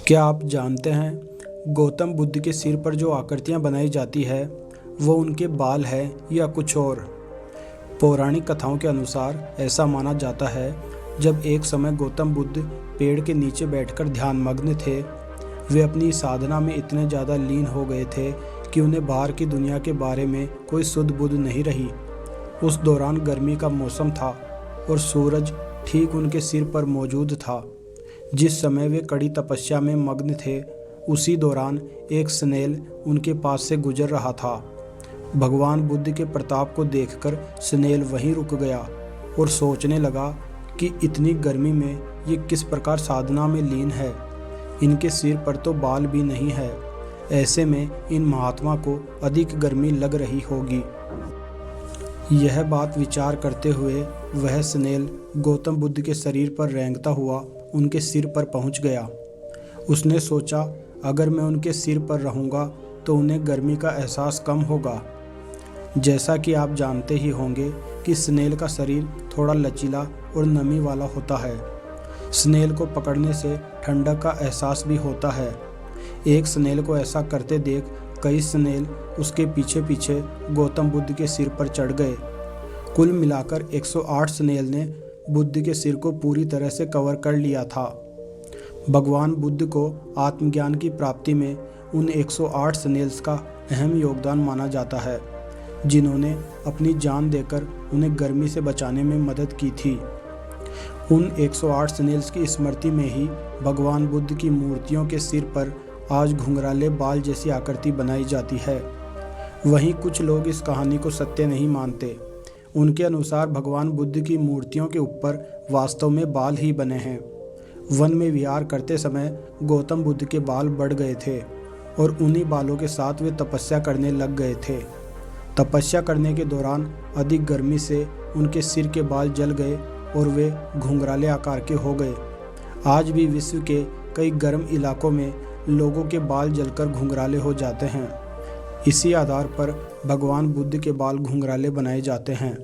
क्या आप जानते हैं गौतम बुद्ध के सिर पर जो आकृतियां बनाई जाती है वो उनके बाल है या कुछ और। पौराणिक कथाओं के अनुसार ऐसा माना जाता है जब एक समय गौतम बुद्ध पेड़ के नीचे बैठकर ध्यानमग्न थे। वे अपनी साधना में इतने ज़्यादा लीन हो गए थे कि उन्हें बाहर की दुनिया के बारे में कोई सुध बुध नहीं रही। उस दौरान गर्मी का मौसम था और सूरज ठीक उनके सिर पर मौजूद था। जिस समय वे कड़ी तपस्या में मग्न थे उसी दौरान एक स्नेल उनके पास से गुजर रहा था। भगवान बुद्ध के प्रताप को देखकर स्नेल वहीं रुक गया और सोचने लगा कि इतनी गर्मी में ये किस प्रकार साधना में लीन है। इनके सिर पर तो बाल भी नहीं है, ऐसे में इन महात्मा को अधिक गर्मी लग रही होगी। यह बात विचार करते हुए वह स्नेल गौतम बुद्ध के शरीर पर रेंगता हुआ उनके सिर पर पहुंच गया। उसने सोचा अगर मैं उनके सिर पर रहूंगा तो उन्हें गर्मी का एहसास कम होगा। जैसा कि आप जानते ही होंगे कि स्नेल का शरीर थोड़ा लचीला और नमी वाला होता है। स्नेल को पकड़ने से ठंडक का एहसास भी होता है। एक स्नेल को ऐसा करते देख कई स्नेल उसके पीछे पीछे गौतम बुद्ध के सिर पर चढ़ गए। कुल मिलाकर 108 स्नेल ने बुद्ध के सिर को पूरी तरह से कवर कर लिया था। भगवान बुद्ध को आत्मज्ञान की प्राप्ति में उन 108 स्नेल्स का अहम योगदान माना जाता है, जिन्होंने अपनी जान देकर उन्हें गर्मी से बचाने में मदद की थी। उन 108 स्नेल्स की स्मृति में ही भगवान बुद्ध की मूर्तियों के सिर पर आज घुंघराले बाल जैसी आकृति बनाई जाती है। वहीं कुछ लोग इस कहानी को सत्य नहीं मानते। उनके अनुसार भगवान बुद्ध की मूर्तियों के ऊपर वास्तव में बाल ही बने हैं। वन में विहार करते समय गौतम बुद्ध के बाल बढ़ गए थे और उन्हीं बालों के साथ वे तपस्या करने लग गए थे। तपस्या करने के दौरान अधिक गर्मी से उनके सिर के बाल जल गए और वे घुंघराले आकार के हो गए। आज भी विश्व के कई गर्म इलाकों में लोगों के बाल जलकर घुंघराले हो जाते हैं। इसी आधार पर भगवान बुद्ध के बाल घुंघराले बनाए जाते हैं।